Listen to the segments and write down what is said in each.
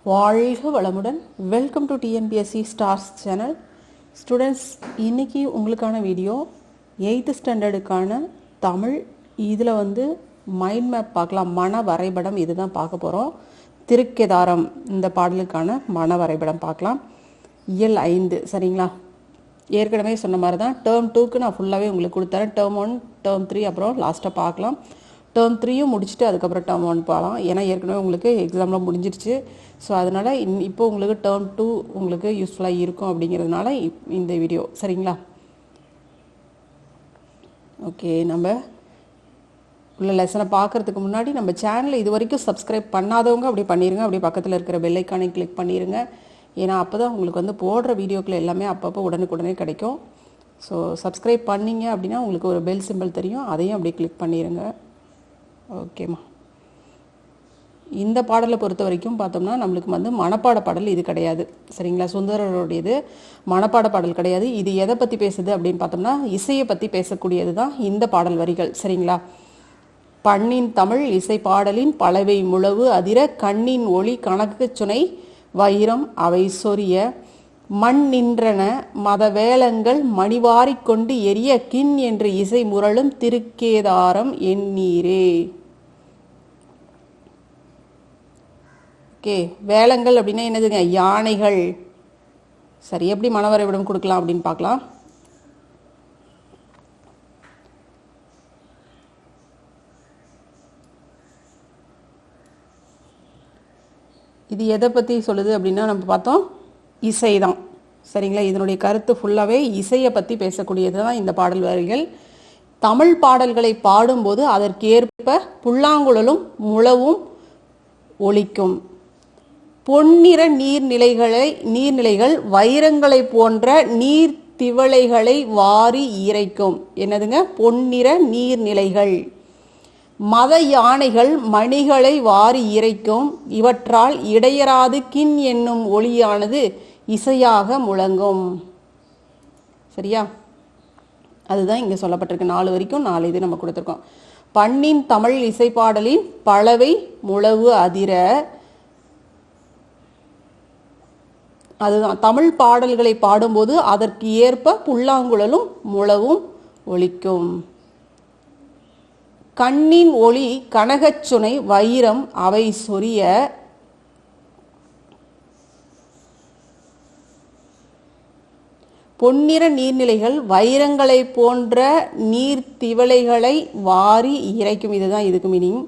வாழ்க வளமுடன். Welcome to TNPSC stars channel. Students, இன்றைக்கி உங்களுக்கான வீடியோ 8th ஸ்டாண்டர்டுக்கான தமிழ். இதில் மைண்ட் மேப் பார்க்கலாம். மன வரைபடம் இது தான் பார்க்க போகிறோம். திருக்கேதாரம் இந்த பாடலுக்கான மன வரைபடம் பார்க்கலாம். இயல் 5 சரிங்களா? ஏற்கனவே சொன்ன மாதிரி தான் டேர்ம் 2க்கு நான் ஃபுல்லாகவே உங்களுக்கு கொடுத்தேன். டேர்ம் 1, டேர்ம் 3 அப்புறம் லாஸ்ட்டாக பார்க்கலாம். டேர்ம் 3யும் முடிச்சுட்டு அதுக்கப்புறம் டேர்ம் 1 பார்க்கலாம். ஏன்னா ஏற்கனவே உங்களுக்கு எக்ஸாமில் முடிஞ்சிருச்சு. ஸோ அதனால் இப்போ உங்களுக்கு டேர்ம் 2 உங்களுக்கு யூஸ்ஃபுல்லாக இருக்கும் அப்படிங்கிறதுனால இந்த வீடியோ சரிங்களா? ஓகே, நம்ம உள்ள லெசனை பார்க்குறதுக்கு முன்னாடி நம்ம சேனலை இது வரைக்கும் சப்ஸ்கிரைப் பண்ணாதவங்க அப்படி பண்ணிடுங்க. அப்படியே பக்கத்தில் இருக்கிற பெல் ஐக்கானை கிளிக் பண்ணிடுங்க. ஏன்னா அப்போ தான் உங்களுக்கு போடுற வீடியோக்கள் எல்லாமே அப்பப்போ உடனுக்குடனே கிடைக்கும். ஸோ சப்ஸ்கிரைப் பண்ணிங்க அப்படின்னா உங்களுக்கு ஒரு பெல் சிம்பிள் தெரியும், அதையும் அப்படியே கிளிக் பண்ணிடுங்க. ஓகேம்மா. இந்த பாடலை பொறுத்த வரைக்கும் பார்த்தோம்னா நம்மளுக்கு மனப்பாட பாடல் இது கிடையாது சரிங்களா? சுந்தரருடையது மனப்பாட பாடல் கிடையாது. இது எதை பற்றி பேசுது அப்படின்னு பார்த்தோம்னா இசையை பற்றி பேசக்கூடியது தான் இந்த பாடல் வரிகள் சரிங்களா? பண்ணின் தமிழ் இசை பாடலின் பலவை முழவு அதிர கண்ணின் ஒளி கணக்கு சுனை வைரம் அவை சொரிய மண் நின்றன மத வேளங்கள் மணிவாரிக் கொண்டு எரிய கின் என்று இசை முரளும் திருக்கேதாரம் எண்ணீரே. ஓகே, வேளங்கள் அப்படின்னா என்னதுங்க? யானைகள். சரி, எப்படி மனவரைபடம் கொடுக்கலாம் அப்படின்னு பார்க்கலாம். இது எதை பற்றி சொல்லுது அப்படின்னா நம்ம பார்த்தோம் இசை தான் சரிங்களா? இதனுடைய கருத்து ஃபுல்லாகவே இசையை பற்றி பேசக்கூடியது தான் இந்த பாடல் வரிகள். தமிழ் பாடல்களை பாடும்போது அதற்கேற்ப புல்லாங்குழலும் முழவும் ஒலிக்கும். பொன்னிற நீர்நிலைகள் வைரங்களை போன்ற நீர் திவளைகளை வாரி இறைக்கும். என்னதுங்க? பொன்னிற நீர்நிலைகள். மத யானைகள் மணிகளை வாரி இறைக்கும். இவற்றால் இடையராது கின் என்னும் ஒளியானது இசையாக முழங்கும். சரியா? அதுதான் இங்கே சொல்லப்பட்டிருக்கு. 4 வரைக்கும் 4 இது நம்ம கொடுத்துருக்கோம். பண்ணின் தமிழ் இசைப்பாடலின் பலவை முழவு அதிர, அதுதான் தமிழ் பாடல்களை பாடும்போது அதற்கு ஏற்ப புல்லாங்குழலும் முழவும் ஒலிக்கும். கண்ணின் ஒளி கனகச்சுனை வைரம் அவை சொரிய, பொன்னிற நீர்நிலைகள் வைரங்களை போன்ற நீர்த்திவளைகளை வாரி இறைக்கும். இதுதான் இதுக்கு மீனிங்.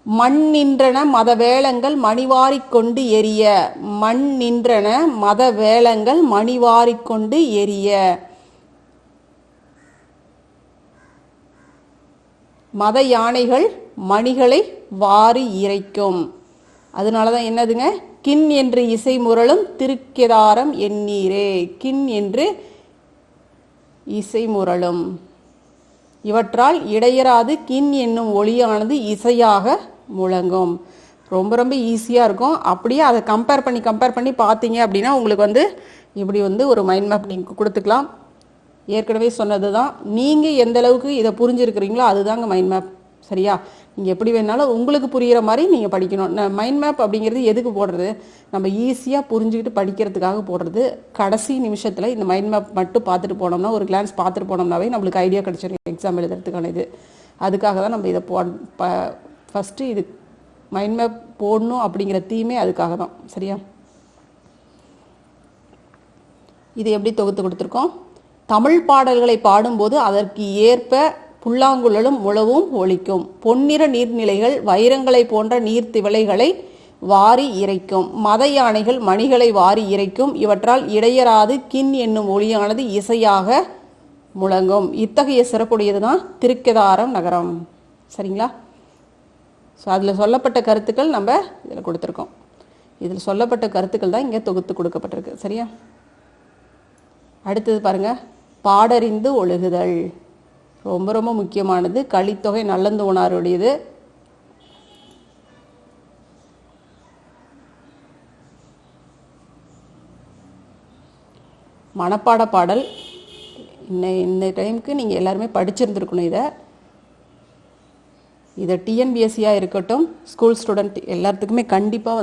மண் நின்றன மத வேளங்கள் மணிவாரிக் கொண்டு எரிய. மண் நின்றன மத வேளங்கள் மணிவாரிக் கொண்டு எரிய. மத யானைகள் மணிகளை வாரி இறைக்கும். அதனால தான் என்னதுங்க? கின் என்று இசை முரளும் திருக்கேதாரம் எண்ணீரே. கின் என்று இசை முரளும். இவற்றால் இடையராது கின் என்னும் ஒளியானது இசையாக முழங்கும். ரொம்ப ரொம்ப ஈஸியாக இருக்கும். அப்படியே அதை கம்பேர் பண்ணி பார்த்தீங்க அப்படின்னா உங்களுக்கு இப்படி ஒரு மைண்ட் மேப் நீங்கள் கொடுத்துக்கலாம். ஏற்கனவே சொன்னது தான். நீங்கள் எந்த அளவுக்கு இதை புரிஞ்சுருக்கிறீங்களோ அதுதாங்க மைண்ட் மேப் சரியா? நீங்கள் எப்படி வேணாலும் உங்களுக்கு புரிகிற மாதிரி நீங்கள் படிக்கணும். மைண்ட் மேப் அப்படிங்கிறது எதுக்கு போடுறது? நம்ம ஈஸியாக புரிஞ்சுக்கிட்டு படிக்கிறதுக்காக போடுறது. கடைசி நிமிஷத்தில் இந்த மைண்ட் மேப் மட்டும் பார்த்துட்டு போனோம்னா, ஒரு கிளான்ஸ் பார்த்துட்டு போனோம்னாவே நம்மளுக்கு ஐடியா கிடச்சிடும் எக்ஸாம் எழுதுறதுக்கான இது. அதுக்காக தான் நம்ம இதை ஃபஸ்ட்டு இது மைண்ட் மேப் போடணும் அப்படிங்கிற தீமே அதுக்காக தான் சரியா? இது எப்படி தொகுத்து கொடுத்துருக்கோம்? தமிழ் பாடல்களை பாடும்போது அதற்கு ஏற்ப புல்லாங்குழலும் முழவும் ஒலிக்கும். பொன்னிற நீர்நிலைகள் வைரங்களை போன்ற நீர்த்திவளைகளை வாரி இறைக்கும். மத யானைகள் மணிகளை வாரி இறைக்கும். இவற்றால் இடையராது கின் என்னும் ஒளியானது இசையாக முழங்கும். இத்தகைய சிறப்புடையது தான் திருக்கேதாரம் நகரம் சரிங்களா? ஸோ அதில் சொல்லப்பட்ட கருத்துக்கள் நம்ம இதில் கொடுத்துருக்கோம். இதில் சொல்லப்பட்ட கருத்துக்கள் தான் இங்கே தொகுத்து கொடுக்கப்பட்டிருக்கு சரியா? அடுத்தது பாருங்கள், பாடறிந்து ஒழுகுதல். ரொம்ப ரொம்ப முக்கியமானது. கலித்தொகை நல்லந்தோணாருடையது. மனப்பாட பாடல். இந்த டைமுக்கு நீங்கள் எல்லாருமே படிச்சிருந்துருக்கணும். இதை டிஎன்பிஎஸ்சியாக இருக்கட்டும், ஸ்கூல் ஸ்டூடெண்ட் எல்லாத்துக்குமே கண்டிப்பாக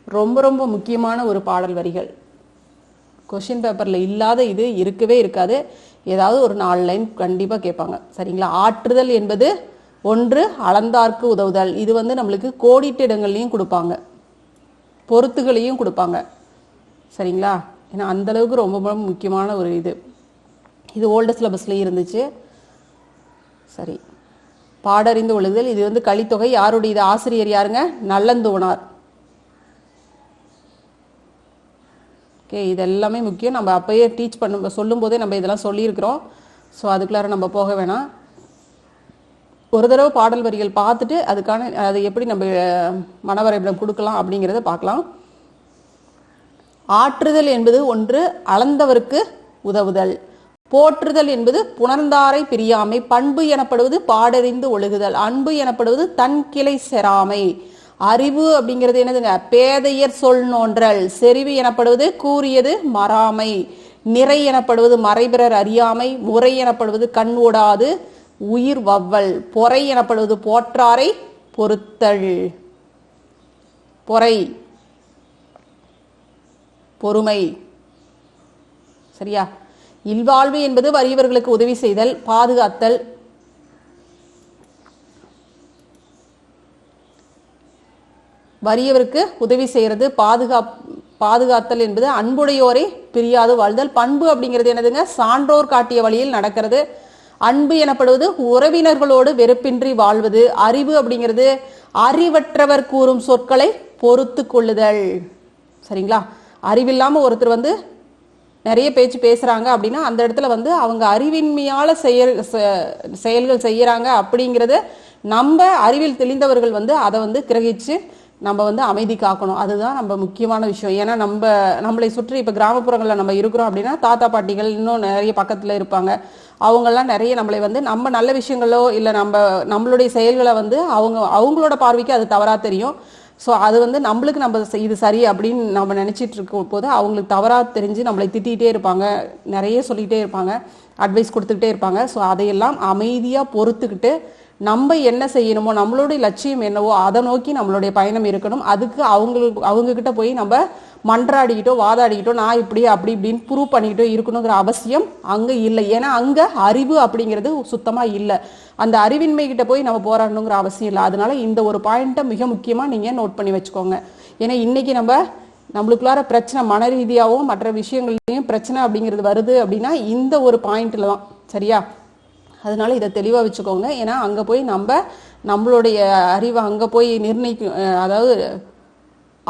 ரொம்ப ரொம்ப முக்கியமான ஒரு பாடல் வரிகள். கொஷின் பேப்பரில் இல்லாத இது இருக்கவே இருக்காது. ஏதாவது ஒரு 4 லைன் கண்டிப்பாக கேட்பாங்க. சரிங்களா? ஆற்றுதல் என்பது ஒன்று அளந்தார்க்கு உதவுதல். இது நம்மளுக்கு கோடிட்ட இடங்கள்லையும் கொடுப்பாங்க, பொருத்துகளையும் கொடுப்பாங்க. சரிங்களா? ஏன்னா அந்தளவுக்கு ரொம்ப ரொம்ப முக்கியமான ஒரு இது ஓல்டு சிலபஸ்லேயும் இருந்துச்சு. சரி, பாடறிந்து ஒழுகுதல். இது கலித்தொகை. யாருடைய இது ஆசிரியர் யாருங்க? நல்லந்தோனார். ஓகே, இது எல்லாமே முக்கியம். நம்ம அப்போயே டீச் சொல்லும் போதே நம்ம இதெல்லாம் சொல்லியிருக்கிறோம். ஸோ அதுக்குள்ளார நம்ம போக வேணாம். ஒரு தடவை பாடல் வரிகள் பார்த்துட்டு அது எப்படி நம்ம மனவரைபடம் கொடுக்கலாம் அப்படிங்கிறத பார்க்கலாம். ஆற்றுதல் என்பது ஒன்று அளந்தவருக்கு உதவுதல். போற்றுதல் என்பது புணர்ந்தாரை பிரியாமை. பண்பு எனப்படுவது பாடறிந்து ஒழுகுதல். அன்பு எனப்படுவது தன் கிளை செராமை. அறிவு அப்படிங்கிறது என்னதுங்க? பேதையர் சொல் நோன்றல். செறிவு எனப்படுவது கூறியது மறாமை. நிறை எனப்படுவது மறைபிறர் அறியாமை. முறை எனப்படுவது கண் ஓடாது உயிர் வவ்வல். பொறை எனப்படுவது போற்றாரை பொறுத்தல். பொறை பொறுமை. சரியா? இல்வாழ்வு என்பது வறியவர்களுக்கு உதவி செய்தல், பாதுகாத்தல். வறியவருக்கு உதவி செய்யறது, பாதுகாத்தல் என்பது அன்புடையோரை பிரியாது வாழ்தல். பண்பு அப்படிங்கிறது என்னதுங்க? சான்றோர் காட்டிய வழியில் நடக்கிறது. அன்பு எனப்படுவது உறவினர்களோடு வெறுப்பின்றி வாழ்வது. அறிவு அப்படிங்கிறது அறிவற்றவர் கூறும் சொற்களை பொறுத்து கொள்ளுதல். சரிங்களா? அறிவில்லாம ஒருத்தர் நிறைய பேச்சு பேசுறாங்க அப்படின்னா அந்த இடத்துல அவங்க அறிவின்மையால செயல்கள் செய்யறாங்க அப்படிங்கிறது நம்ம அறிவில் தெளிந்தவர்கள் அதை கிரகிச்சு நம்ம அமைதி காக்கணும். அதுதான் நம்ம முக்கியமான விஷயம். ஏன்னா நம்மளை சுற்றி இப்ப கிராமப்புறங்கள்ல நம்ம இருக்கிறோம் அப்படின்னா தாத்தா பாட்டிகள் இன்னும் நிறைய பக்கத்துல இருப்பாங்க. அவங்கெல்லாம் நிறைய நம்மளை நம்ம நல்ல விஷயங்களோ இல்லை நம்மளுடைய செயல்களை அவங்களோட பார்வைக்கு அது தவறா தெரியும். ஸோ அது நம்மளுக்கு நம்ம இது சரி அப்படின்னு நம்ம நினைச்சிட்டு இருக்கும் போது அவங்களுக்கு தவறா தெரிஞ்சு நம்மளை திட்டிகிட்டே இருப்பாங்க, நிறைய சொல்லிகிட்டே இருப்பாங்க, அட்வைஸ் கொடுத்துக்கிட்டே இருப்பாங்க. ஸோ அதையெல்லாம் அமைதியாக பொறுத்துக்கிட்டு நம்ம என்ன செய்யணுமோ, நம்மளுடைய லட்சியம் என்னவோ அதை நோக்கி நம்மளுடைய பயணம் இருக்கணும். அதுக்கு அவங்கக்கிட்ட போய் நம்ம மன்றாடிக்கிட்டோ வாதாடிக்கிட்டோ நான் இப்படி அப்படி இப்படின்னு ப்ரூவ் பண்ணிக்கிட்டோ இருக்கணுங்கிற அவசியம் அங்கே இல்லை. ஏன்னா அங்கே அறிவு அப்படிங்கிறது சுத்தமாக இல்லை. அந்த அறிவின்மை கிட்ட போய் நம்ம போராடணுங்கிற அவசியம் இல்லை. அதனால இந்த ஒரு பாயிண்ட்டை மிக முக்கியமாக நீங்கள் நோட் பண்ணி வச்சுக்கோங்க. ஏன்னா இன்னைக்கு நம்மளுக்குள்ளார பிரச்சனை மன ரீதியாகவும் மற்ற விஷயங்கள்லையும் பிரச்சனை அப்படிங்கிறது வருது அப்படின்னா இந்த ஒரு பாயிண்ட்ல தான். சரியா? அதனால இதை தெளிவாக வச்சுக்கோங்க. ஏன்னா அங்கே போய் நம்மளுடைய அறிவை அங்கே போய் அதாவது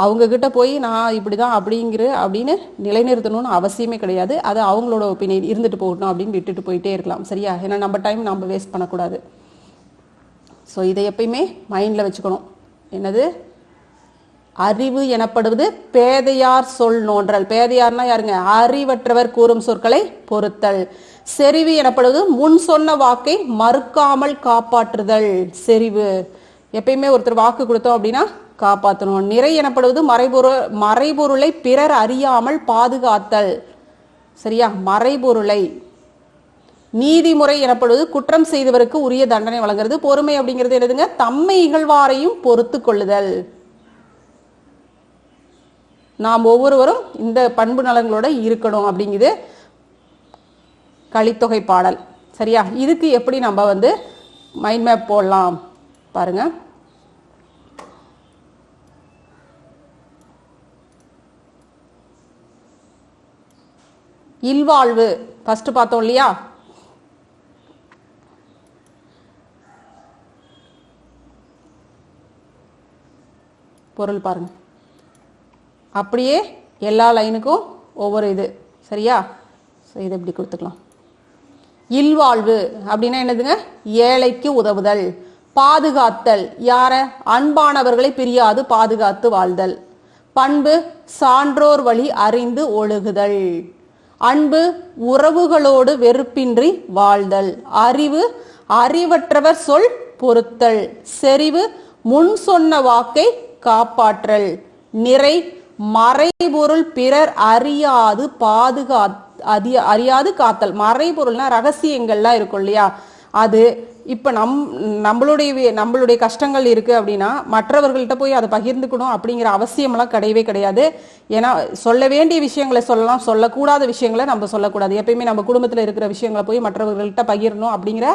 அவங்கக்கிட்ட போய் நான் இப்படி தான் அப்படின்னு நிலைநிறுத்தணும்னு அவசியமே கிடையாது. அது அவங்களோட ஒப்பீனியன் இருந்துட்டு போகட்டும் அப்படின்னு விட்டுட்டு போயிட்டே இருக்கலாம். சரியா? ஏன்னா நம்ம டைம் நம்ம வேஸ்ட் பண்ணக்கூடாது. ஸோ இதை எப்பயுமே மைண்டில் வச்சுக்கணும். என்னது? அறிவு எனப்படுவது பேதையார் சொல் நோன்றல். பேதையார்னா யாருங்க? அறிவற்றவர் கூறும் சொற்களை பொறுத்தல். செறிவு எனப்படுவது முன் சொன்ன வாக்கை மறுக்காமல் காப்பாற்றுதல். செறிவு எப்பயுமே ஒருத்தர் வாக்கு கொடுத்தோம் அப்படின்னா காப்பாற்றணும். நிறை எனப்படுவது மறைபொருளை பிறர் அறியாமல் பாதுகாத்தல். சரியா? மறைபொருளை. நீதிமுறை எனப்படுவது குற்றம் செய்தவருக்கு உரிய தண்டனை வழங்குறது. பொறுமை அப்படிங்கிறது என்னதுங்க? தம்மை இகழ்வாரையும் பொறுத்து கொள்ளுதல். நாம் ஒவ்வொருவரும் இந்த பண்பு நலங்களோட இருக்கணும் அப்படிங்குது கலித்தொகை பாடல். சரியா? இதுக்கு எப்படி நம்ம மைண்ட் மேப் போடலாம் பாருங்க. இல்வாழ்வு ஃபர்ஸ்ட் பார்த்தோம் இல்லையா? பொருள் பாருங்க. அப்படியே எல்லா லைனுக்கும் ஒவ்வொரு இது. சரியா? இது எப்படி கொடுத்துக்கலாம். இல்வாழ்வு அப்படின்னா என்னதுங்க? ஏழைக்கு உதவுதல். பாதுகாத்தல். யார? அன்பானவர்களை பிரியாது பாதுகாத்து வாழ்தல். பண்பு சான்றோர் வழி அறிந்து ஒழுகுதல். அன்பு உறவுகளோடு வெறுப்பின்றி வாழ்தல். அறிவு அறிவற்றவர் சொல் பொறுத்தல். செறிவு முன் சொன்ன வாக்கை காப்பாற்றல். நிறை மறைபொருள் பிறர் அறியாது காத்தல். மறைபொருள்னா ரகசியங்கள்லாம் இருக்கும் இல்லையா? அது இப்போ நம்மளுடைய கஷ்டங்கள் இருக்குது அப்படின்னா மற்றவர்கள்ட்ட போய் அதை பகிர்ந்துக்கணும் அப்படிங்கிற அவசியமெல்லாம் கிடையவே கிடையாது. ஏன்னா சொல்ல வேண்டிய விஷயங்களை சொல்லலாம், சொல்லக்கூடாத விஷயங்களை நம்ம சொல்லக்கூடாது. எப்பயுமே நம்ம குடும்பத்தில் இருக்கிற விஷயங்களை போய் மற்றவர்கள்ட்ட பகிரணும் அப்படிங்கிற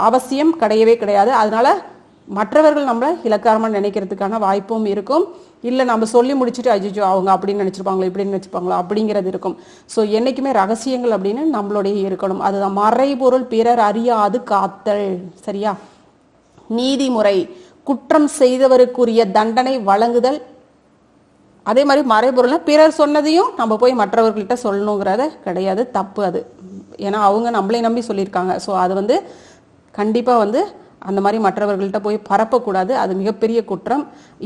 அவசியம் கிடையவே கிடையாது. அதனால மற்றவர்கள் நம்மளை இலக்காரமாக நினைக்கிறதுக்கான வாய்ப்பும் இருக்கும். இல்லை நம்ம சொல்லி முடிச்சுட்டு அஜிஜோ அவங்க அப்படின்னு நினச்சிருப்பாங்களோ இப்படின்னு நினச்சிப்பாங்களோ அப்படிங்கிறது இருக்கும். ஸோ என்றைக்குமே ரகசியங்கள் அப்படின்னு நம்மளுடைய இருக்கணும். அதுதான் மறைபொருள் பிறர் அறியாது காத்தல். சரியா? நீதிமுறை குற்றம் செய்தவருக்குரிய தண்டனை வழங்குதல். அதே மாதிரி மறைபொருள்னா பிறர் சொன்னதையும் நம்ம போய் மற்றவர்கள்ட்ட சொல்லணுங்கிறத கிடையாது, தப்பு அது. ஏன்னா அவங்க நம்மளை நம்பி சொல்லியிருக்காங்க. ஸோ அது கண்டிப்பாக அந்த மாதிரி மற்றவர்கள்ட்ட போய் பரப்பக்கூடாது. அது மிகப்பெரிய குற்றம்.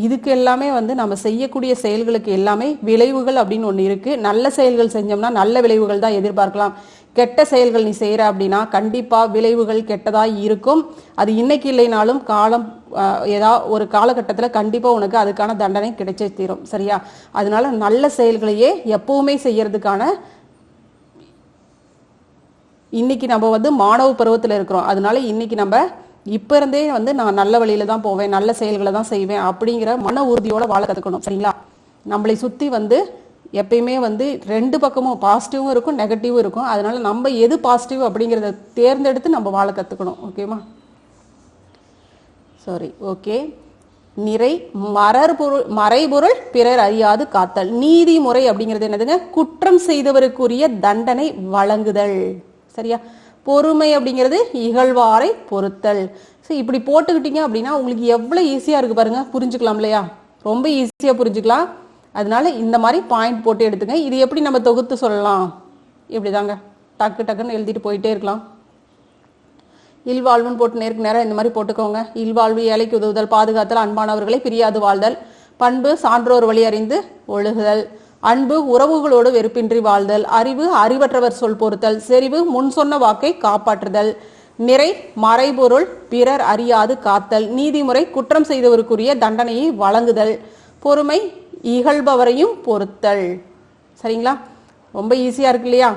இதுக்கு எல்லாமே நம்ம செய்யக்கூடிய செயல்களுக்கு எல்லாமே விளைவுகள் அப்படின்னு ஒன்று இருக்குது. நல்ல செயல்கள் செஞ்சோம்னா நல்ல விளைவுகள் தான் எதிர்பார்க்கலாம். கெட்ட செயல்கள் நீ செய்கிற அப்படின்னா கண்டிப்பாக விளைவுகள் கெட்டதாக இருக்கும். அது இன்னைக்கு இல்லைனாலும் ஏதாவது ஒரு காலகட்டத்தில் கண்டிப்பாக உனக்கு அதுக்கான தண்டனை கிடைச்சே தீரும். சரியா? அதனால நல்ல செயல்களையே எப்பவுமே செய்யறதுக்கான இன்னைக்கு நம்ம மாணவ பருவத்தில் இருக்கிறோம். அதனால இன்னைக்கு நம்ம இப்போ இருந்தே நான் நல்ல வழியில தான் போவேன், நல்ல செயல்களை தான் செய்வேன் அப்படிங்கிற மன உறுதியோட வாழ கற்றுக்கணும். சரிங்களா? நம்மளை சுற்றி எப்பயுமே ரெண்டு பக்கமும் பாசிட்டிவும் இருக்கும், நெகட்டிவும் இருக்கும். அதனால நம்ம எது பாசிட்டிவ் அப்படிங்கிறத தேர்ந்தெடுத்து நம்ம வாழ கற்றுக்கணும். ஓகேமா? Sorry, okay. மறைபொருள் பிறர் அறியாது காத்தல். நீதிமுறை அப்படிங்கிறது என்னதுங்க? குற்றம் செய்தவருக்குரிய தண்டனை வழங்குதல். சரியா? பொறுமை அப்படிங்கிறது இகழ்வாரை பொறுத்தல். ஸோ இப்படி போட்டுக்கிட்டீங்க அப்படின்னா உங்களுக்கு எவ்வளோ ஈஸியாக இருக்குது பாருங்க, புரிஞ்சுக்கலாம் இல்லையா? ரொம்ப ஈஸியாக புரிஞ்சுக்கலாம். அதனால இந்த மாதிரி பாயிண்ட் போட்டு எடுத்துங்க. இது எப்படி நம்ம தொகுத்து சொல்லலாம்? இப்படி தாங்க டக்கு டக்குன்னு எழுதிட்டு போயிட்டே இருக்கலாம். இல்வாழ்வுன்னு போட்டு நேருக்கு நேரம் இந்த மாதிரி போட்டுக்கோங்க. இல்வாழ்வு ஏழைக்கு உதவுதல், பாதுகாத்தல், அன்பானவர்களை பிரியாது வாழ்தல், பண்பு சான்றோர் வழி அறிந்து ஒழுகுதல், அன்பு உறவுகளோடு வெறுப்பின்றி வாழ்தல், அறிவு அறிவற்றவர் சொல் பொறுத்தல், செறிவு முன் சொன்ன வாக்கை காப்பாற்றுதல், நிறை மறைபொருள் பிறர் அறியாது காத்தல், நீதிமுறை குற்றம் செய்தவருக்குரிய தண்டனையை வழங்குதல், பொறுமை இகழ்பவரையும் பொறுத்தல். சரிங்களா? ரொம்ப ஈஸியா இருக்கு இல்லையா?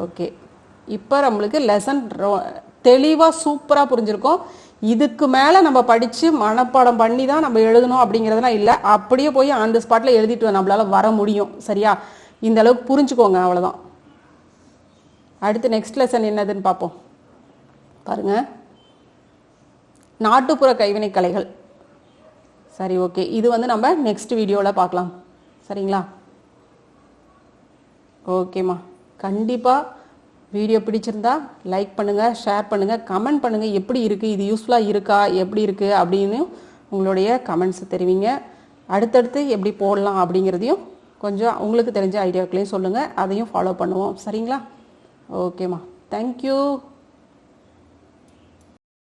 ஓகே, இப்போ நம்மளுக்கு லெசன் தெளிவாக சூப்பராக புரிஞ்சிருக்கும். இதுக்கு மேலே நம்ம படித்து மனப்பாடம் பண்ணி தான் நம்ம எழுதணும் அப்படிங்கிறதுலாம் இல்லை. அப்படியே போய் அந்த ஸ்பாட்டில் எழுதிட்டு நம்மளால வர முடியும். சரியா? இந்த அளவுக்கு புரிஞ்சுக்கோங்க, அவ்வளோதான். அடுத்து நெக்ஸ்ட் லெசன் என்னதுன்னு பார்ப்போம். பாருங்க, நாட்டுப்புற கைவினை கலைகள். சரி, ஓகே. இது நம்ம நெக்ஸ்ட் வீடியோவில் பார்க்கலாம். சரிங்களா? ஓகேம்மா. கண்டிப்பாக வீடியோ பிடிச்சிருந்தா லைக் பண்ணுங்கள், ஷேர் பண்ணுங்கள், கமெண்ட் பண்ணுங்கள். எப்படி இருக்குது, இது யூஸ்ஃபுல்லாக இருக்கா, எப்படி இருக்குது அப்படின்னு உங்களுடைய கமெண்ட்ஸை தெரிவிங்க. அடுத்தடுத்து எப்படி போடலாம் அப்படிங்கிறதையும் கொஞ்சம் உங்களுக்கு தெரிஞ்ச ஐடியாக்களையும் சொல்லுங்கள். அதையும் ஃபாலோ பண்ணுவோம். சரிங்களா? ஓகேம்மா. தேங்க்யூ.